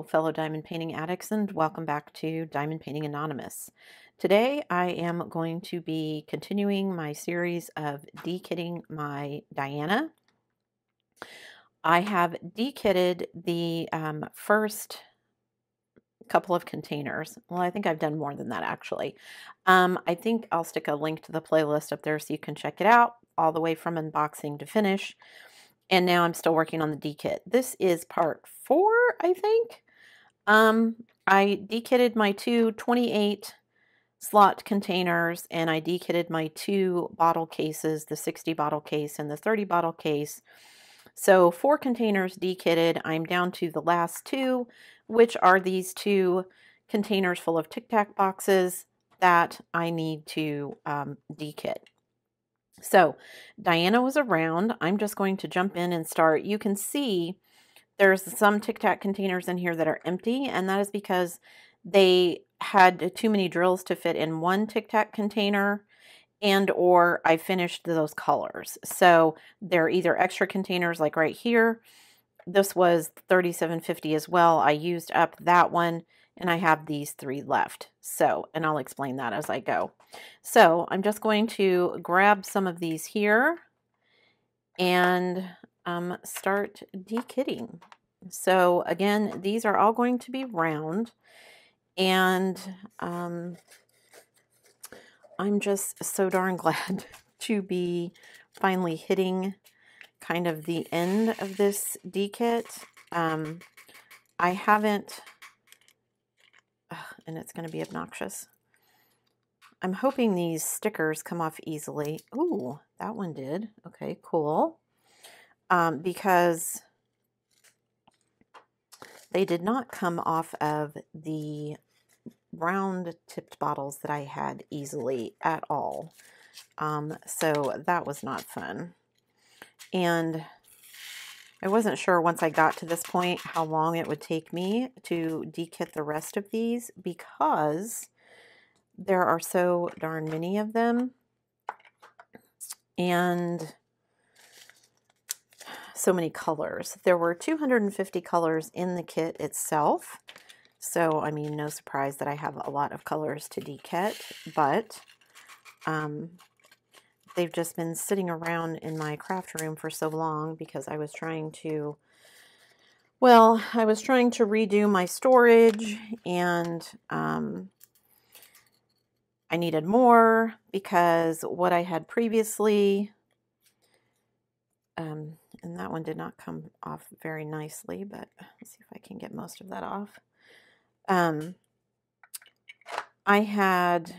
Hello, fellow diamond painting addicts, and welcome back to Diamond Painting Anonymous. Today I am going to be continuing my series of dekitting my Diana. I have dekitted the first couple of containers. Well, I think I've done more than that actually. I think I'll stick a link to the playlist up there so you can check it out all the way from unboxing to finish. And now I'm still working on the dekit. This is part 4, I think. I dekitted my two 28 slot containers, and I dekitted my 2 bottle cases, the 60 bottle case and the 30 bottle case. So 4 containers dekitted. I'm down to the last 2, which are these 2 containers full of Tic Tac boxes that I need to dekit. So Diana was around. I'm just going to jump in and start. You can see there's some Tic Tac containers in here that are empty, and that is because they had too many drills to fit in one Tic Tac container, and or I finished those colors. So they're either extra containers like right here. This was $37.50 as well. I used up that one, and I have these 3 left. So, and I'll explain that as I go. So I'm just going to grab some of these here and start dekitting. So again, these are all going to be round, and I'm just so darn glad to be finally hitting kind of the end of this dekit. I haven't, and it's going to be obnoxious. I'm hoping these stickers come off easily. Ooh, that one did. Okay, cool. Because they did not come off of the round tipped bottles that I had easily at all. So that was not fun. And I wasn't sure once I got to this point how long it would take me to dekit the rest of these, because there are so darn many of them and so many colors. There were 250 colors in the kit itself. So, I mean, no surprise that I have a lot of colors to dekit, but they've just been sitting around in my craft room for so long because I was trying to, well, I was trying to redo my storage, and I needed more because what I had previously, and that one did not come off very nicely, but let's see if I can get most of that off. I had,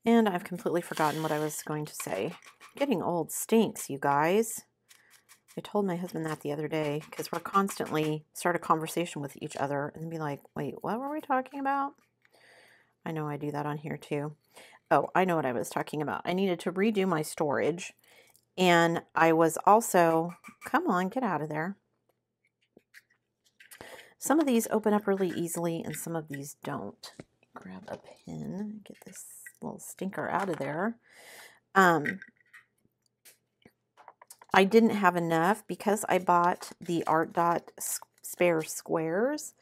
and I've completely forgotten what I was going to say. Getting old stinks, you guys. I told my husband that the other day because we're constantly start a conversation with each other and be like, wait, what were we talking about? I know I do that on here too. Oh, I know what I was talking about. I needed to redo my storage, and I was also, come on, get out of there. Some of these open up really easily and some of these don't. Grab a pin, get this little stinker out of there. I didn't have enough because I bought the Art Dot spare squares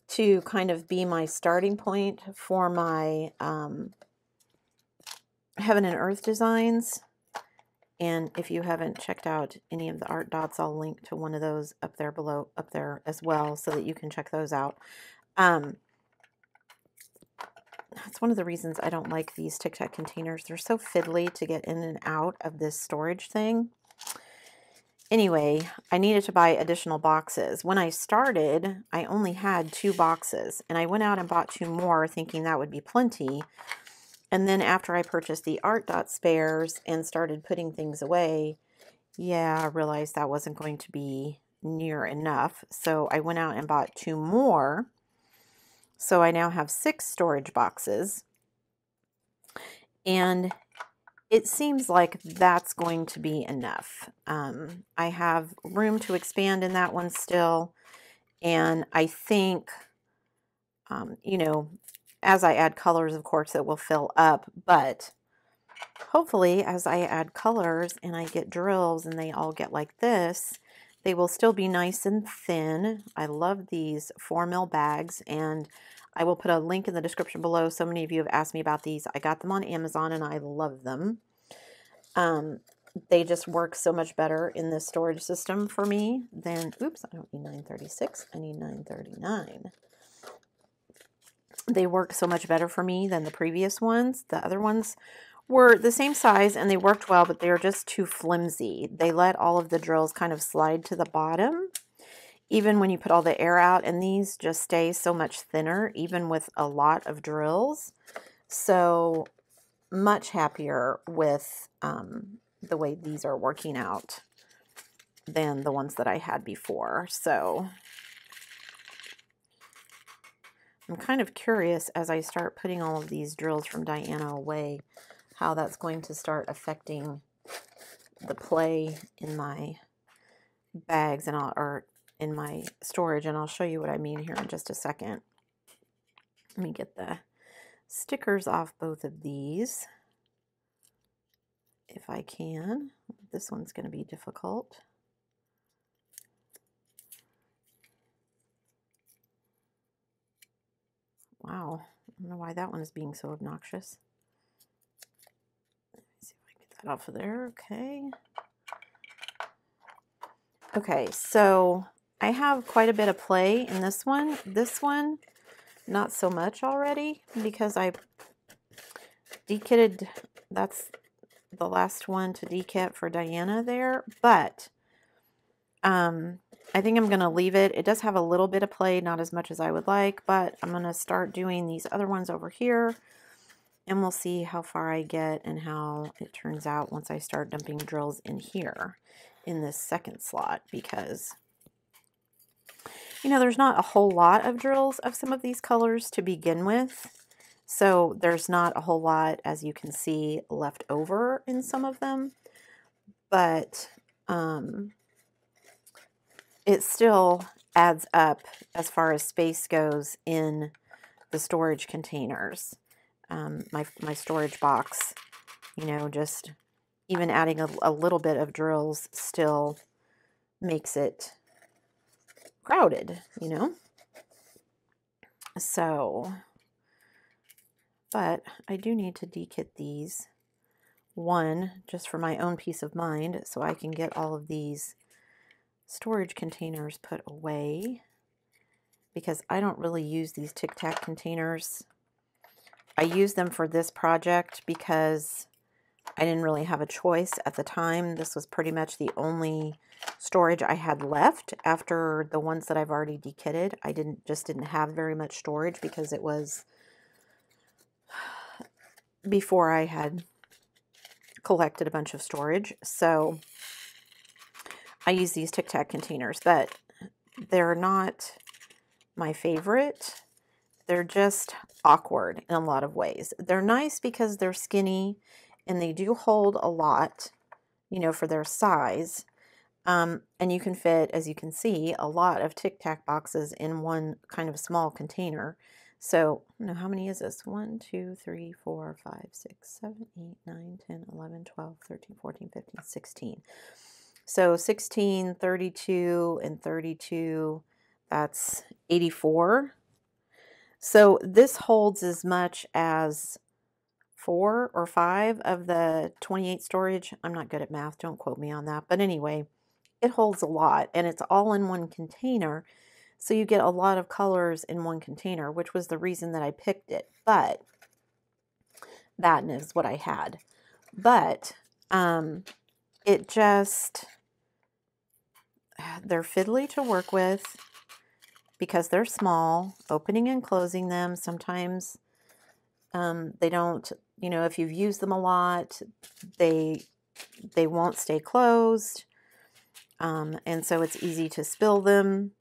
to kind of be my starting point for my Heaven and Earth designs. And if you haven't checked out any of the Art Dots, I'll link to one of those up there below, up there as well, so that you can check those out. That's one of the reasons I don't like these Tic Tac containers. They're so fiddly to get in and out of this storage thing. Anyway, I needed to buy additional boxes. When I started, I only had 2 boxes, and I went out and bought 2 more thinking that would be plenty. And then after I purchased the Art Dot spares and started putting things away, yeah, I realized that wasn't going to be near enough. So I went out and bought 2 more. So I now have 6 storage boxes. And it seems like that's going to be enough. I have room to expand in that one still. And I think, you know, as I add colors, of course, it will fill up. But hopefully, as I add colors and I get drills and they all get like this, They will still be nice and thin. I love these 4mm bags, and I will put a link in the description below. So many of you have asked me about these. I got them on Amazon and I love them. They just work so much better in this storage system for me than, oops, I don't need 936, I need 939. They work so much better for me than the previous ones. The other ones were the same size and they worked well, but they're just too flimsy. They let all of the drills kind of slide to the bottom, even when you put all the air out, and these just stay so much thinner, even with a lot of drills. So much happier with the way these are working out than the ones that I had before. So I'm kind of curious as I start putting all of these drills from Diana away, how that's going to start affecting the play in my bags and or in my storage, and I'll show you what I mean here in just a second. Let me get the stickers off both of these if I can. This one's going to be difficult. Wow, I don't know why that one is being so obnoxious. Let me see if I can get that off of there. Okay. Okay, so I have quite a bit of play in this one. This one, not so much already, because I dekitted, that's the last one to dekit for Diana there, but I think I'm going to leave it. It does have a little bit of play, not as much as I would like, but I'm going to start doing these other ones over here, and we'll see how far I get and how it turns out once I start dumping drills in here in this second slot, because, you know, there's not a whole lot of drills of some of these colors to begin with. So there's not a whole lot, as you can see, left over in some of them, but it still adds up as far as space goes in the storage containers. My storage box, you know, just even adding a little bit of drills still makes it crowded, you know. So, but I do need to dekit these. One, just for my own peace of mind, so I can get all of these storage containers put away, because I don't really use these Tic Tac containers. I use them for this project because I didn't really have a choice at the time. This was pretty much the only storage I had left after the ones that I've already dekitted. I just didn't have very much storage because it was before I had collected a bunch of storage. So I use these Tic Tac containers, but they're not my favorite. They're just awkward in a lot of ways. They're nice because they're skinny and they do hold a lot, you know, for their size. And you can fit, as you can see, a lot of Tic Tac boxes in one kind of small container. So, I don't know, how many is this? 1, 2, 3, 4, 5, 6, 7, 8, 9, 10, 11, 12, 13, 14, 15, 16. So 16, 32, and 32, that's 84. So this holds as much as 4 or 5 of the 28 storage. I'm not good at math, don't quote me on that. But anyway, it holds a lot, and it's all in one container. So you get a lot of colors in one container, which was the reason that I picked it. But that is what I had. But it just, they're fiddly to work with because they're small, opening and closing them. Sometimes they don't, you know, if you've used them a lot, they won't stay closed. And so it's easy to spill them.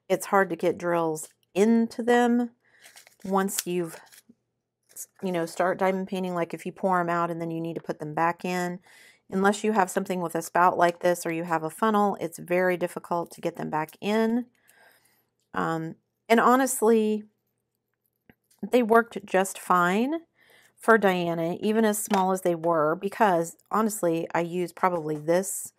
It's hard to get drills into them once you've, you know, start diamond painting. Like if you pour them out and then you need to put them back in, unless you have something with a spout like this or you have a funnel, it's very difficult to get them back in. And honestly, they worked just fine for Diana, even as small as they were, because honestly, I used probably this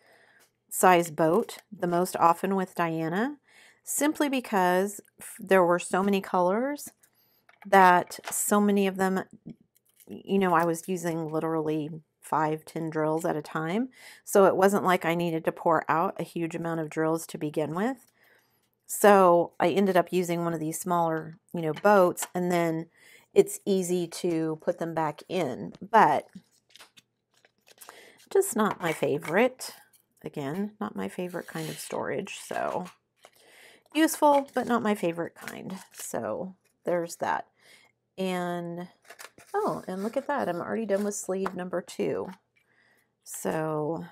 size boat the most often with Diana, simply because there were so many colors that so many of them, you know, I was using literally 5-10 drills at a time. So it wasn't like I needed to pour out a huge amount of drills to begin with. So I ended up using one of these smaller, you know, boats, and then it's easy to put them back in, but just not my favorite. Again, not my favorite kind of storage. So useful, but not my favorite kind. So there's that. And oh, and look at that. I'm already done with sleeve number 2. So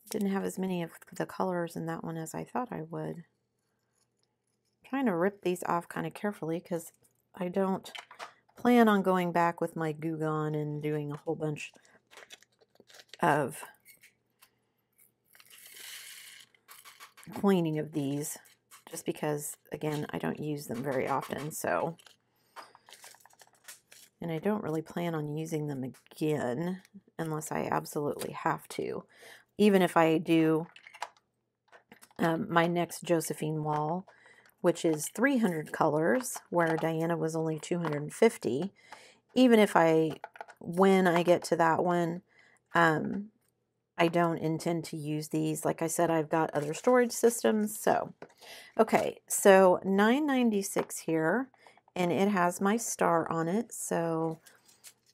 didn't have as many of the colors in that one as I thought I would. I'm trying to rip these off kind of carefully because I don't plan on going back with my Goo Gone and doing a whole bunch of cleaning of these, just because, again, I don't use them very often. So, and I don't really plan on using them again unless I absolutely have to. Even if I do my next Josephine Wall, which is 300 colors, where Diana was only 250. Even if when I get to that one, I don't intend to use these. Like I said, I've got other storage systems. So, okay, so $9.96 here, and it has my star on it. So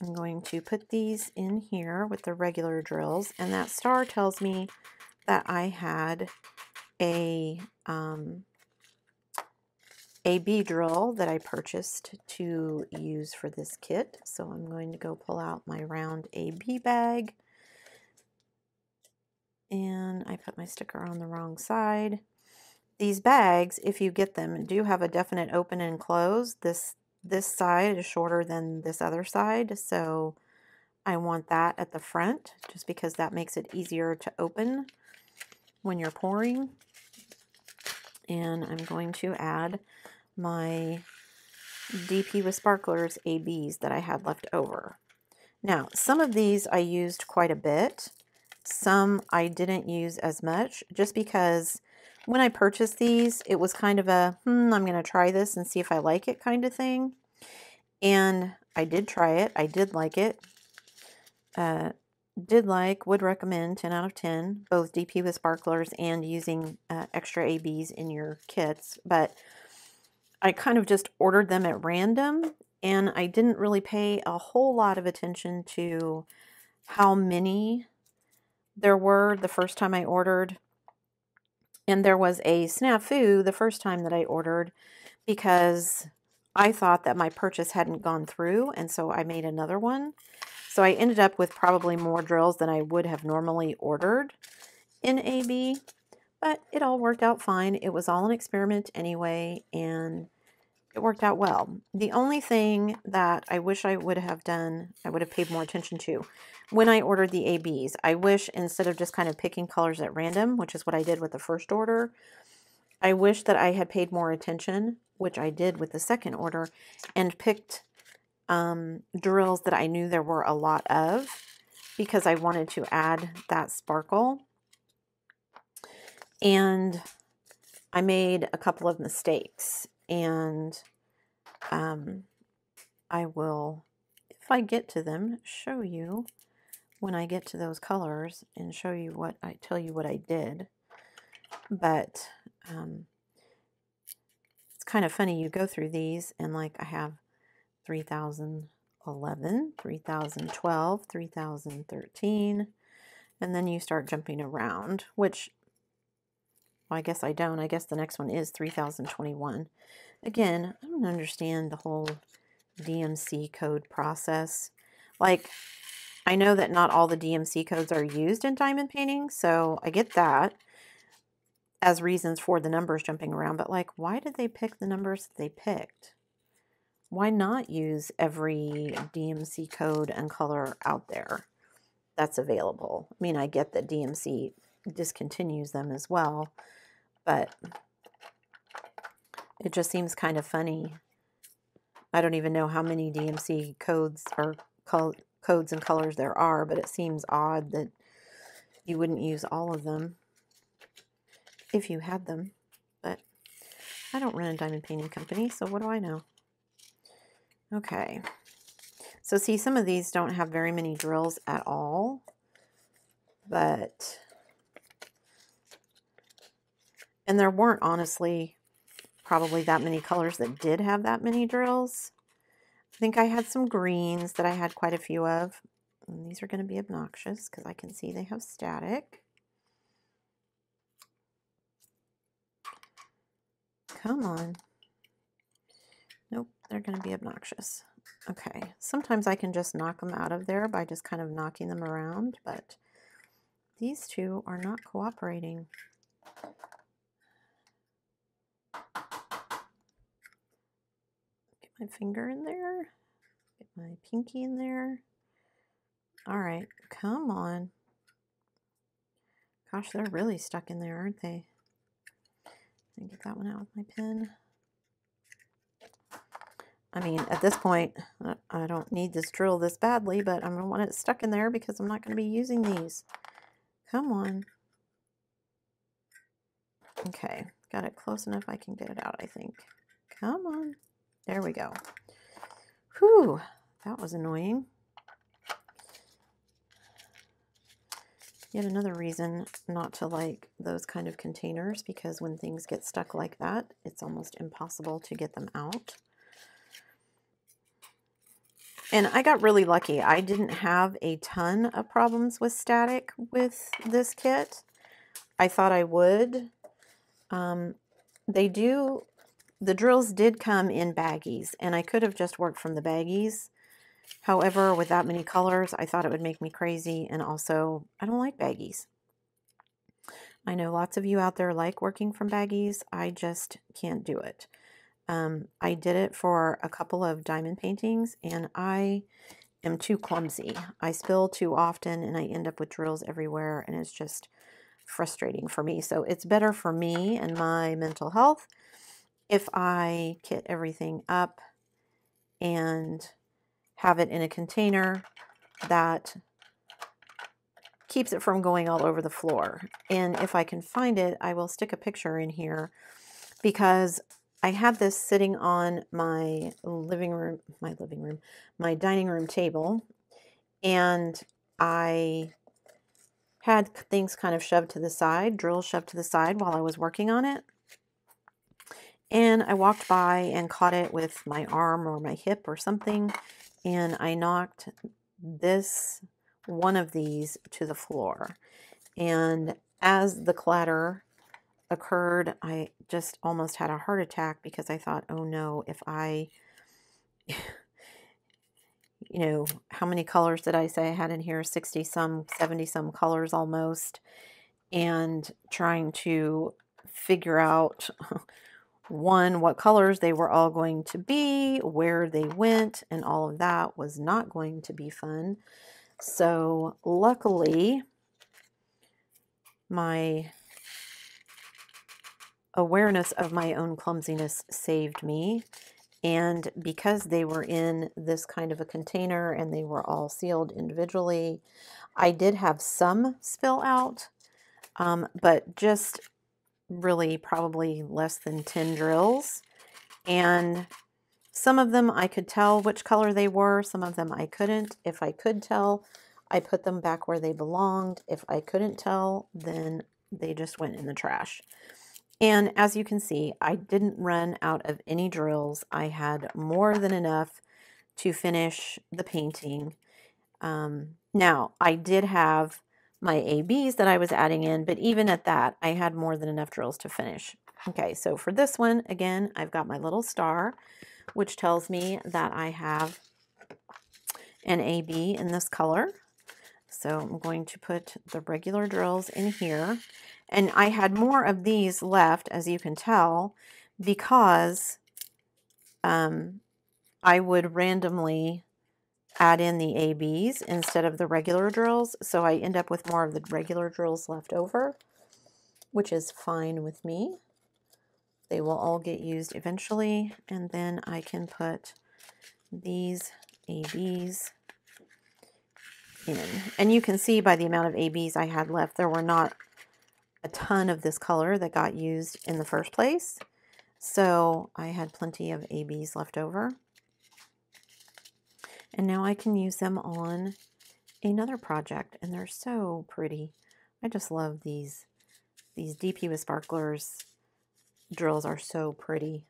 I'm going to put these in here with the regular drills, and that star tells me that I had a B drill that I purchased to use for this kit. So I'm going to go pull out my round AB bag, and I put my sticker on the wrong side. These bags, if you get them, do have a definite open and close. This side is shorter than this other side, so I want that at the front just because that makes it easier to open when you're pouring. And I'm going to add my DP with Sparklers ABs that I had left over. Now, some of these I used quite a bit. Some I didn't use as much, just because when I purchased these, it was kind of a, I'm going to try this and see if I like it kind of thing. And I did try it. I did like it. Would recommend 10 out of 10, both DP with Sparklers and using extra ABs in your kits. But I kind of just ordered them at random, and I didn't really pay a whole lot of attention to how many there were the first time I ordered. And there was a snafu the first time that I ordered because I thought that my purchase hadn't gone through, and so I made another one. So I ended up with probably more drills than I would have normally ordered in AB, but it all worked out fine. It was all an experiment anyway, and it worked out well. The only thing that I wish I would have done, I would have paid more attention to when I ordered the ABs. I wish, instead of just kind of picking colors at random, which is what I did with the first order, I wish that I had paid more attention, which I did with the second order, and picked drills that I knew there were a lot of, because I wanted to add that sparkle. And I made a couple of mistakes, and I will, if I get to them, show you when I get to those colors and show you what I tell you what I did. But it's kind of funny, you go through these and like I have 3011, 3012, 3013, and then you start jumping around, which, well, I guess I don't. I guess the next one is 3021. Again, I don't understand the whole DMC code process. Like, I know that not all the DMC codes are used in diamond painting, so I get that as reasons for the numbers jumping around, but like, why did they pick the numbers that they picked? Why not use every DMC code and color out there that's available? I mean, I get that DMC discontinues them as well, but it just seems kind of funny. I don't even know how many DMC codes or codes and colors there are, but it seems odd that you wouldn't use all of them if you had them, but I don't run a diamond painting company, so what do I know? Okay, so see, some of these don't have very many drills at all, but, and there weren't honestly probably that many colors that did have that many drills. I think I had some greens that I had quite a few of. And these are going to be obnoxious because I can see they have static. Come on. Nope, they're going to be obnoxious. Okay, sometimes I can just knock them out of there by just kind of knocking them around, but these two are not cooperating. Get my finger in there. Get my pinky in there. All right, come on. Gosh, they're really stuck in there, aren't they? Let me get that one out with my pen. I mean, at this point, I don't need this drill this badly, but I'm going to want it stuck in there because I'm not going to be using these. Come on. Okay, got it close enough I can get it out, I think. Come on. There we go. Whew, that was annoying. Yet another reason not to like those kind of containers, because when things get stuck like that, it's almost impossible to get them out. And I got really lucky. I didn't have a ton of problems with static with this kit. I thought I would. The drills did come in baggies, and I could have just worked from the baggies. However, with that many colors, I thought it would make me crazy, and also, I don't like baggies. I know lots of you out there like working from baggies. I just can't do it. I did it for a couple of diamond paintings, and I am too clumsy. I spill too often, and I end up with drills everywhere, and it's just frustrating for me. So it's better for me and my mental health if I kit everything up and have it in a container that keeps it from going all over the floor. And if I can find it, I will stick a picture in here, because I had this sitting on my dining room table, and I had things kind of shoved to the side, drills shoved to the side while I was working on it. And I walked by and caught it with my arm or my hip or something, and I knocked one of these to the floor. And as the clatter occurred, I just almost had a heart attack, because I thought, oh no, if I, you know, how many colors did I say I had in here? 60 some, 70 some colors almost. And trying to figure out one, what colors they were all going to be, where they went, and all of that was not going to be fun. So luckily, my awareness of my own clumsiness saved me. And because they were in this kind of a container and they were all sealed individually, I did have some spill out, but just really probably less than 10 drills. And some of them I could tell which color they were, some of them I couldn't. If I could tell, I put them back where they belonged. If I couldn't tell, then they just went in the trash. And as you can see, I didn't run out of any drills. I had more than enough to finish the painting. Now, I did have my ABs that I was adding in, but even at that, I had more than enough drills to finish. Okay, so for this one, again, I've got my little star, which tells me that I have an AB in this color. So I'm going to put the regular drills in here. And I had more of these left, as you can tell, because I would randomly add in the ABs instead of the regular drills. So I end up with more of the regular drills left over, which is fine with me. They will all get used eventually. And then I can put these ABs in. And you can see by the amount of ABs I had left, there were not a ton of this color that got used in the first place. So I had plenty of ABs left over. And now I can use them on another project, and they're so pretty. I just love these DP with Sparklers drills are so pretty.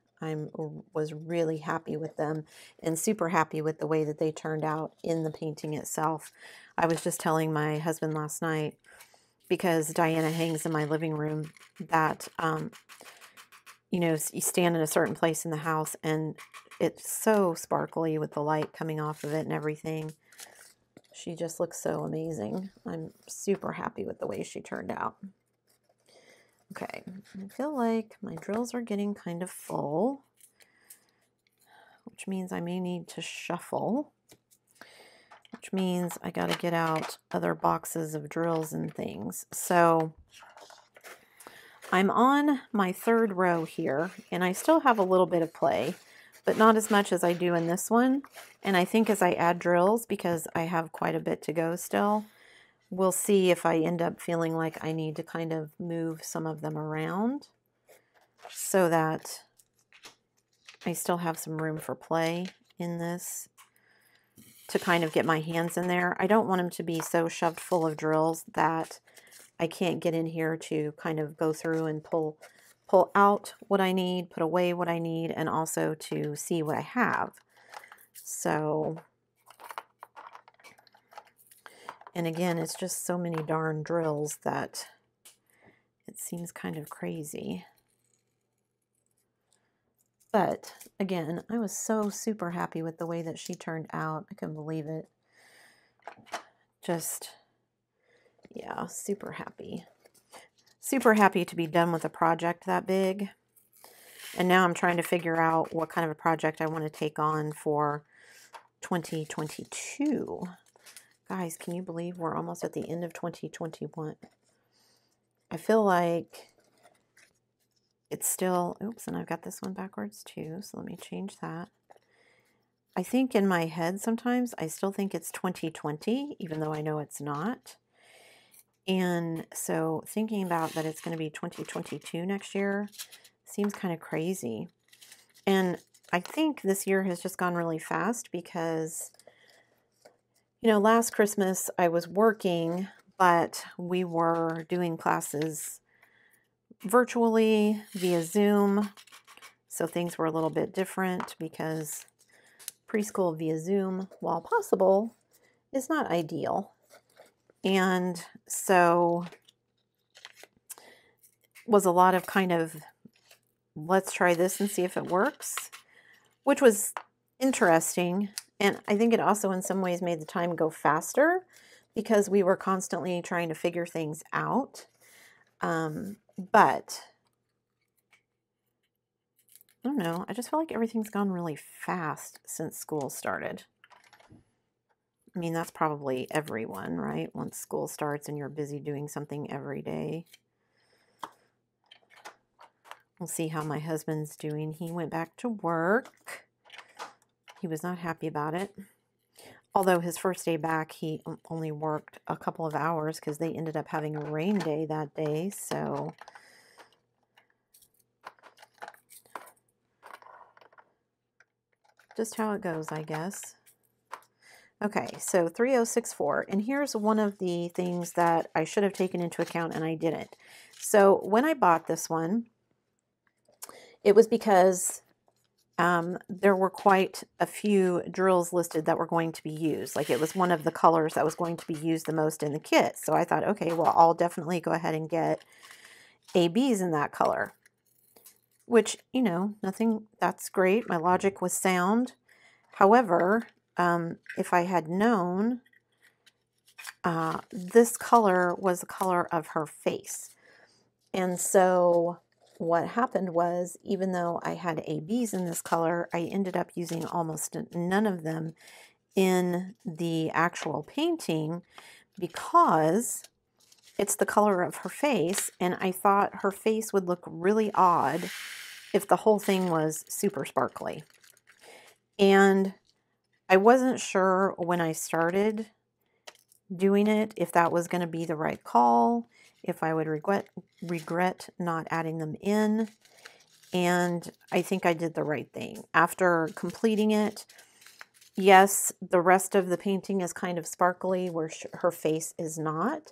Was really happy with them and super happy with the way that they turned out in the painting itself. I was just telling my husband last night, because Diana hangs in my living room, that, you know, you stand in a certain place in the house and it's so sparkly with the light coming off of it and everything. She just looks so amazing. I'm super happy with the way she turned out. Okay, I feel like my drills are getting kind of full, which means I may need to shuffle, which means I got to get out other boxes of drills and things. So I'm on my third row here, and I still have a little bit of play, but not as much as I do in this one. And I think as I add drills, because I have quite a bit to go still, we'll see if I end up feeling like I need to kind of move some of them around so that I still have some room for play in this to kind of get my hands in there. I don't want them to be so shoved full of drills that I can't get in here to kind of go through and pull out what I need, put away what I need, and also to see what I have. So, and again, it's just so many darn drills that it seems kind of crazy. But again, I was so super happy with the way that she turned out. I couldn't believe it. Just, yeah, super happy. Super happy to be done with a project that big. And now I'm trying to figure out what kind of a project I want to take on for 2022. Guys, can you believe we're almost at the end of 2021? I feel like it's still, oops, and I've got this one backwards too, so let me change that. I think in my head sometimes I still think it's 2020, even though I know it's not. And so thinking about that it's going to be 2022 next year seems kind of crazy. And I think this year has just gone really fast because, you know, last Christmas I was working, but we were doing classes virtually via Zoom. So things were a little bit different because preschool via Zoom, while possible, is not ideal. And so was a lot of kind of, let's try this and see if it works, which was interesting. And I think it also in some ways made the time go faster because we were constantly trying to figure things out. But I don't know, I just feel like everything's gone really fast since school started. I mean, that's probably everyone, right? Once school starts and you're busy doing something every day. We'll see how my husband's doing. He went back to work. He was not happy about it. Although his first day back, he only worked a couple of hours because they ended up having a rain day that day. So just how it goes, I guess. Okay, so 3064, and here's one of the things that I should have taken into account and I didn't. So when I bought this one, it was because there were quite a few drills listed that were going to be used. Like it was one of the colors that was going to be used the most in the kit. So I thought, okay, well, I'll definitely go ahead and get ABs in that color. Which, you know, nothing, that's great. My logic was sound. However, if I had known this color was the color of her face. And so what happened was, even though I had ABs in this color, I ended up using almost none of them in the actual painting because it's the color of her face, and I thought her face would look really odd if the whole thing was super sparkly. And I wasn't sure when I started doing it, if that was going to be the right call, if I would regret not adding them in. And I think I did the right thing. After completing it, yes, the rest of the painting is kind of sparkly where her face is not.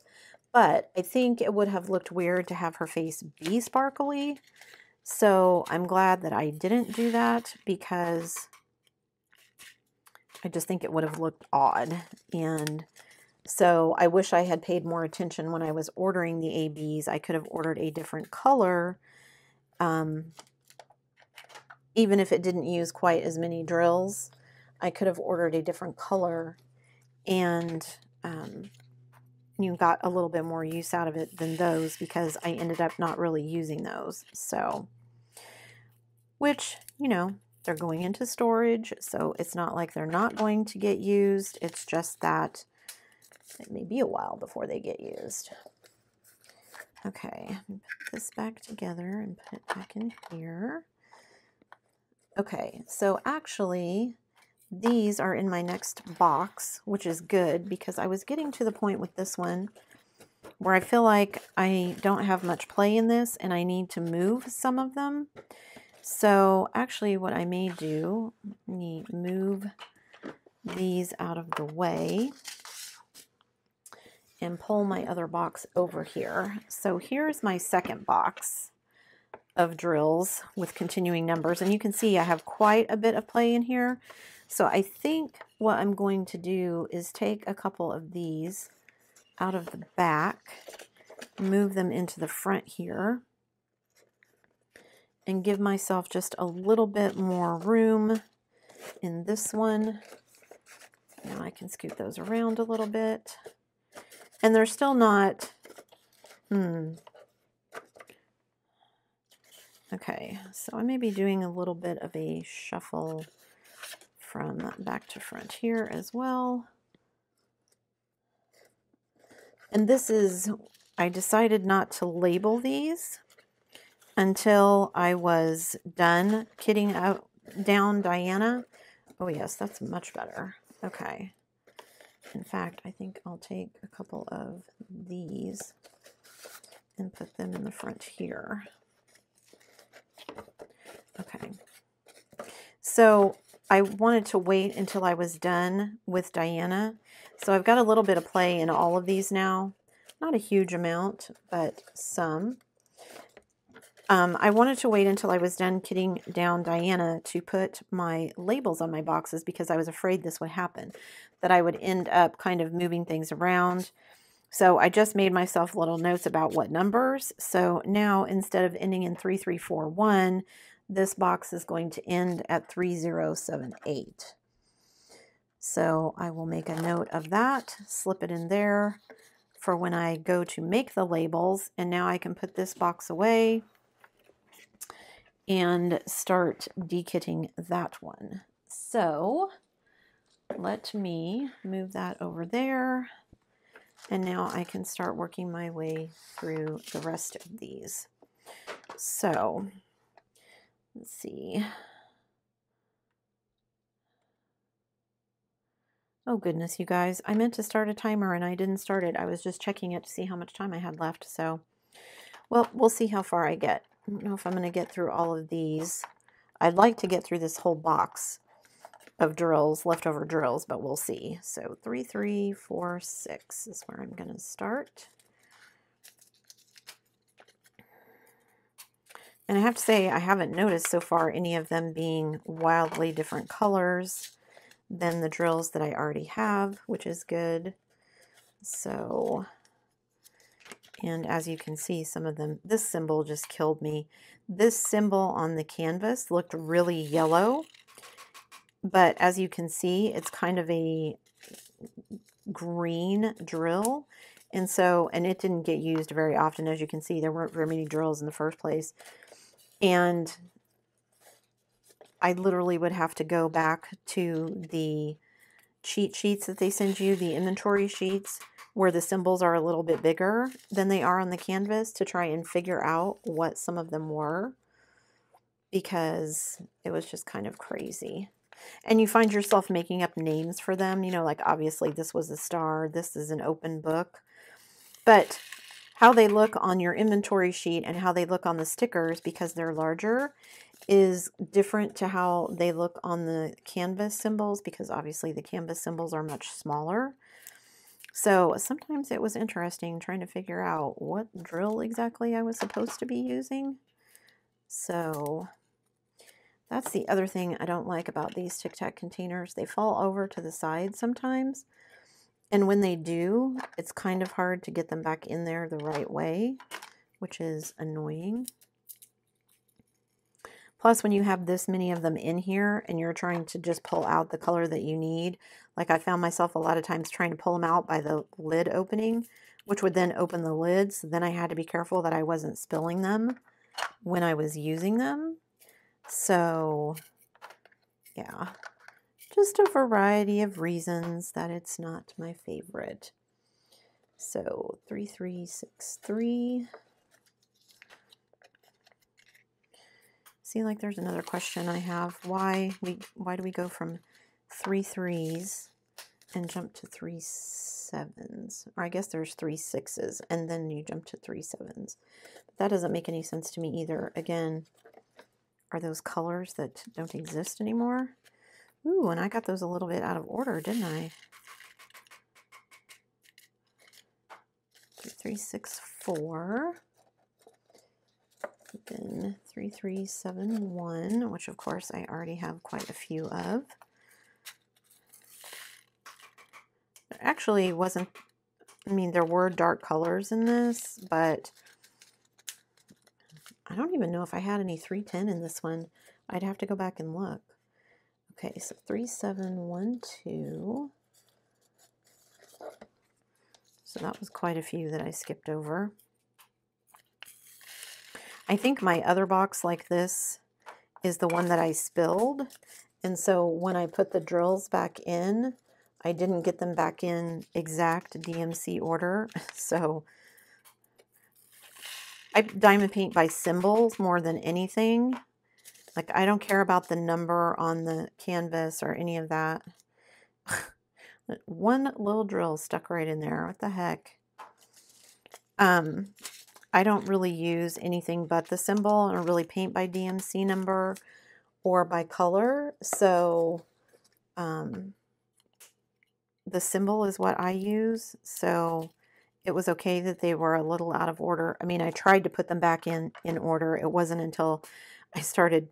But I think it would have looked weird to have her face be sparkly. So I'm glad that I didn't do that, because I just think it would have looked odd. And so I wish I had paid more attention when I was ordering the ABs. I could have ordered a different color, even if it didn't use quite as many drills. I could have ordered a different color, and you got a little bit more use out of it than those, because I ended up not really using those. So, which, you know, they're going into storage, so it's not like they're not going to get used. It's just that it may be a while before they get used. Okay, put this back together and put it back in here. Okay, so actually these are in my next box, which is good, because I was getting to the point with this one where I feel like I don't have much play in this and I need to move some of them. So actually what I may do, let me move these out of the way and pull my other box over here. So here's my second box of drills with continuing numbers, and you can see I have quite a bit of play in here. So I think what I'm going to do is take a couple of these out of the back, move them into the front here, and give myself just a little bit more room in this one. Now I can scoot those around a little bit. And they're still not, okay, so I may be doing a little bit of a shuffle from back to front here as well. And this is, I decided not to label these until I was done kitting out down Diana. Oh yes, that's much better. Okay. In fact, I think I'll take a couple of these and put them in the front here. Okay. So I wanted to wait until I was done with Diana. So I've got a little bit of play in all of these now. Not a huge amount, but some. I wanted to wait until I was done kitting down Diana to put my labels on my boxes, because I was afraid this would happen, that I would end up kind of moving things around. So I just made myself little notes about what numbers. So now instead of ending in 3341, this box is going to end at 3078. So I will make a note of that, slip it in there for when I go to make the labels. And now I can put this box away and start dekitting that one. So let me move that over there. And now I can start working my way through the rest of these. So let's see. Oh goodness, you guys, I meant to start a timer and I didn't start it. I was just checking it to see how much time I had left. So, well, we'll see how far I get. I don't know if I'm going to get through all of these. I'd like to get through this whole box of drills, leftover drills, but we'll see. So 3, 3, 4, 6 is where I'm going to start. And I have to say, I haven't noticed so far any of them being wildly different colors than the drills that I already have, which is good. So, and as you can see, some of them, this symbol just killed me. This symbol on the canvas looked really yellow, but as you can see, it's kind of a green drill. And so, and it didn't get used very often. As you can see, there weren't very many drills in the first place. And I literally would have to go back to the cheat sheets that they send you, the inventory sheets, where the symbols are a little bit bigger than they are on the canvas, to try and figure out what some of them were, because it was just kind of crazy. And you find yourself making up names for them, you know, like obviously this was a star, this is an open book. But how they look on your inventory sheet and how they look on the stickers, because they're larger, is different to how they look on the canvas symbols, because obviously the canvas symbols are much smaller. So sometimes it was interesting trying to figure out what drill exactly I was supposed to be using. So that's the other thing I don't like about these Tic Tac containers. They fall over to the side sometimes. And when they do, it's kind of hard to get them back in there the right way, which is annoying. Plus, when you have this many of them in here and you're trying to just pull out the color that you need, like I found myself a lot of times trying to pull them out by the lid opening, which would then open the lids. Then I had to be careful that I wasn't spilling them when I was using them. So, yeah, just a variety of reasons that it's not my favorite. So 3363. See, like there's another question I have. Why do we go from 3 3s and jump to 3 7s? Or I guess there's 3 6s and then you jump to 3 7s. But that doesn't make any sense to me either. Again, are those colors that don't exist anymore? Ooh, and I got those a little bit out of order, didn't I? 3 6 4. Then 3 3 7 1, which of course I already have quite a few of. There actually wasn't, I mean, there were dark colors in this, but I don't even know if I had any 310 in this one. I'd have to go back and look. Okay, so 3 7 1 2. So that was quite a few that I skipped over. I think my other box like this is the one that I spilled. And so when I put the drills back in, I didn't get them back in exact DMC order. So I diamond paint by symbols more than anything. Like I don't care about the number on the canvas or any of that. One little drill stuck right in there. What the heck? I don't really use anything but the symbol or really paint by DMC number or by color. So the symbol is what I use. So it was okay that they were a little out of order. I mean, I tried to put them back in order. It wasn't until I started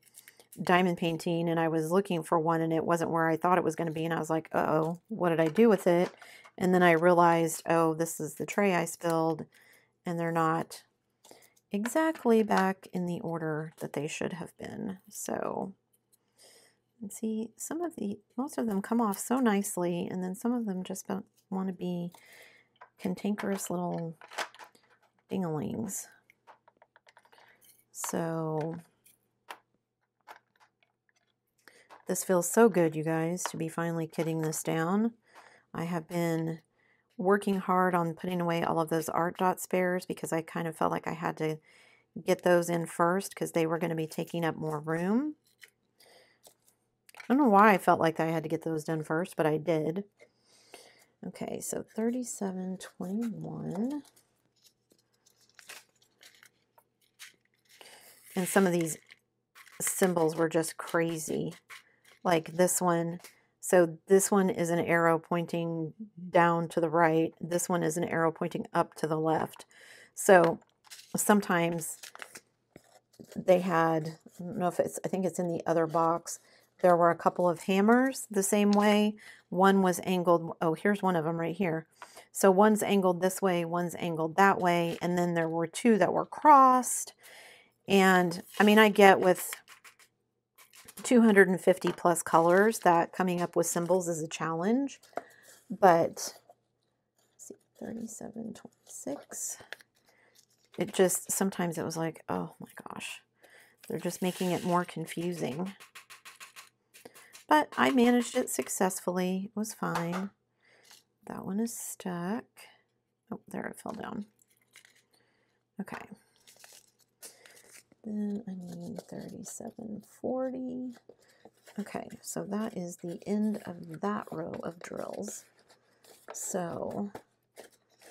diamond painting and I was looking for one and it wasn't where I thought it was going to be. And I was like, uh-oh, what did I do with it? And then I realized, oh, this is the tray I spilled and they're not exactly back in the order that they should have been. So, and see, most of them come off so nicely, and then some of them just don't want to be cantankerous little dinglings. So, this feels so good, you guys, to be finally kitting this down. I have been working hard on putting away all of those art dot spares because I kind of felt like I had to get those in first because they were going to be taking up more room. I don't know why I felt like I had to get those done first, but I did. Okay, so 3721. And some of these symbols were just crazy. Like this one. So this one is an arrow pointing down to the right. This one is an arrow pointing up to the left. So sometimes they had, I don't know if it's, I think it's in the other box. There were a couple of hammers the same way. One was angled, oh, here's one of them right here. So one's angled this way, one's angled that way, and then there were two that were crossed. And I mean, I get with 250 plus colors that coming up with symbols is a challenge, but let's see, 3726. It just, sometimes it was like, oh my gosh, they're just making it more confusing. But I managed it successfully. It was fine. That one is stuck. Oh, there it fell down. Okay. Then I need 3740. Okay, so that is the end of that row of drills. So,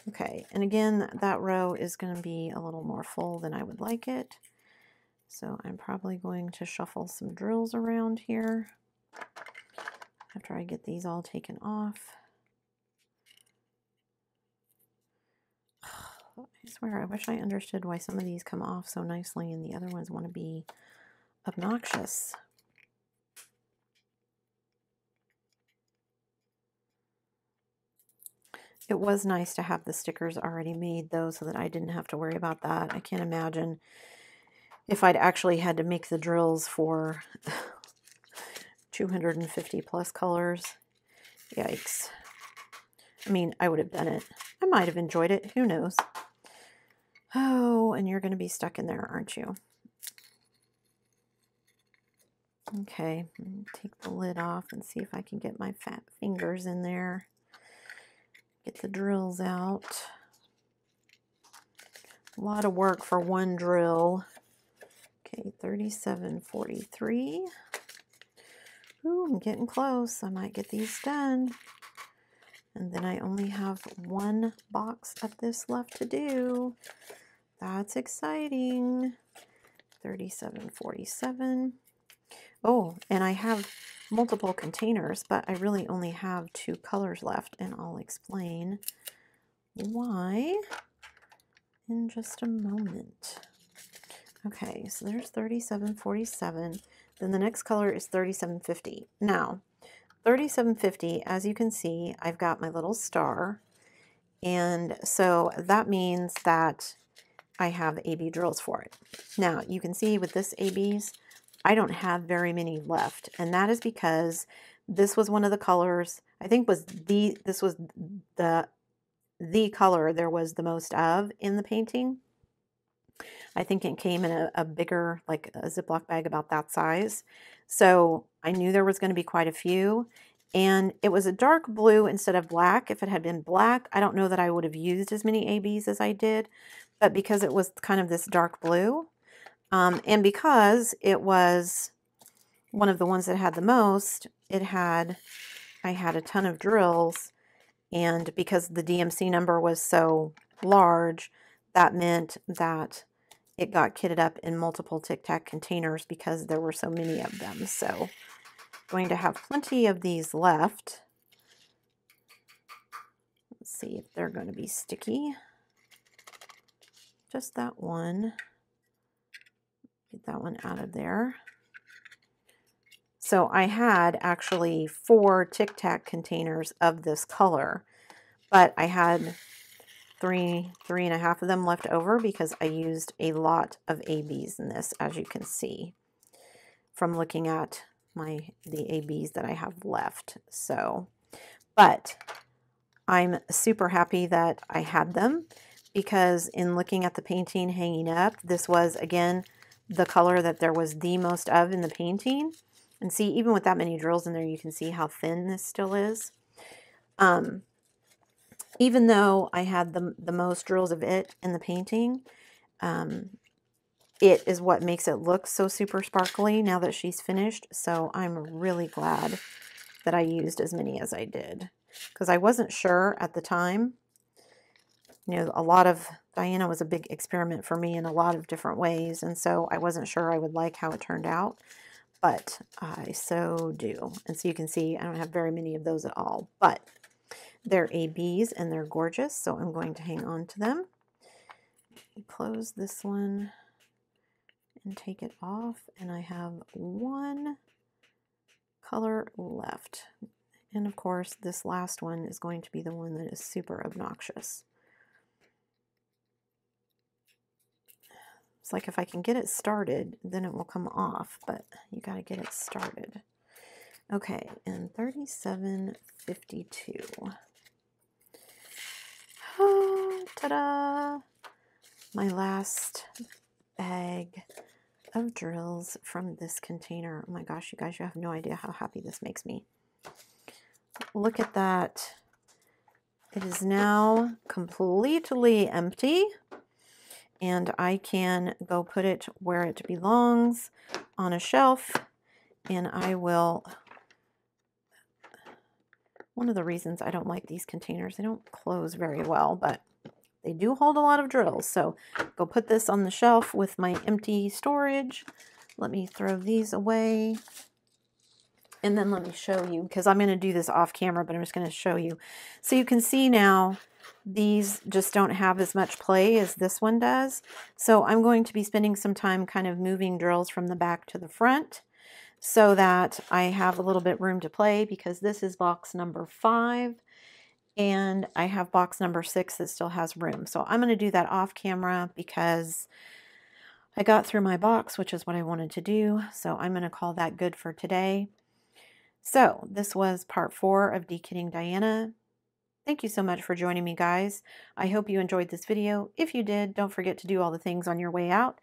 okay, and again, that row is going to be a little more full than I would like it. So I'm probably going to shuffle some drills around here after I get these all taken off. I swear, I wish I understood why some of these come off so nicely and the other ones want to be obnoxious. It was nice to have the stickers already made, though, so that I didn't have to worry about that. I can't imagine if I'd actually had to make the drills for 250 plus colors. Yikes. I mean, I would have done it. I might have enjoyed it. Who knows? Oh, and you're going to be stuck in there, aren't you? Okay, take the lid off and see if I can get my fat fingers in there. Get the drills out. A lot of work for one drill. Okay, 37.43. Ooh, I'm getting close. I might get these done. And then I only have one box of this left to do. That's exciting. 37.47. Oh, and I have multiple containers, but I really only have 2 colors left, and I'll explain why in just a moment. Okay, so there's 37.47. Then the next color is 37.50. Now, 37.50, as you can see, I've got my little star, and so that means that I have AB drills for it. Now, you can see with this ABs, I don't have very many left, and that is because this was one of the colors, I think this was the color there was the most of in the painting. I think it came in a bigger, like a Ziploc bag about that size. So I knew there was going to be quite a few, and it was a dark blue instead of black. If it had been black, I don't know that I would have used as many ABs as I did, but because it was kind of this dark blue, and because it was one of the ones that had the most, I had a ton of drills, and because the DMC number was so large, that meant that it got kitted up in multiple Tic Tac containers because there were so many of them. So going to have plenty of these left. Let's see if they're going to be sticky. Just that one. Get that one out of there. So I had actually 4 Tic Tac containers of this color, but I had three and a half of them left over because I used a lot of ABs in this, as you can see from looking at the ABs that I have left. So, but I'm super happy that I had them, because in looking at the painting hanging up, this was again the color that there was the most of in the painting. And see, even with that many drills in there, you can see how thin this still is. Even though I had the most drills of it in the painting, it is what makes it look so super sparkly now that she's finished. So I'm really glad that I used as many as I did, because I wasn't sure at the time. You know, Diana was a big experiment for me in a lot of different ways, and so I wasn't sure I would like how it turned out, but I so do. And so you can see I don't have very many of those at all, but they're ABs and they're gorgeous, so I'm going to hang on to them. Close this one and take it off, and I have one color left. And of course, this last one is going to be the one that is super obnoxious. It's like if I can get it started, then it will come off, but you got to get it started. Okay, and 37.52. Oh, ta-da! My last bag of drills from this container. Oh my gosh, you guys, you have no idea how happy this makes me. Look at that. It is now completely empty, and I can go put it where it belongs on a shelf And I will, one of the reasons I don't like these containers, they don't close very well, but they do hold a lot of drills. So go put this on the shelf with my empty storage. Let me throw these away. And then let me show you, because I'm going to do this off camera, but I'm just going to show you. So you can see now these just don't have as much play as this one does. So I'm going to be spending some time kind of moving drills from the back to the front so that I have a little bit room to play, because this is box number 5 and I have box number 6 that still has room. So I'm going to do that off camera because I got through my box, which is what I wanted to do. So I'm going to call that good for today. So this was part 4 of Dekitting Diana. Thank you so much for joining me, guys. I hope you enjoyed this video. If you did, don't forget to do all the things on your way out.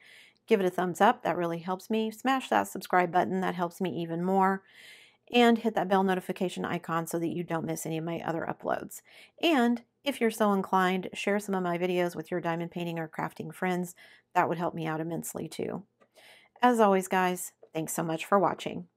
Give it a thumbs up. That really helps me. Smash that subscribe button. That helps me even more. And hit that bell notification icon so that you don't miss any of my other uploads. And if you're so inclined, share some of my videos with your diamond painting or crafting friends. That would help me out immensely too. As always, guys, thanks so much for watching.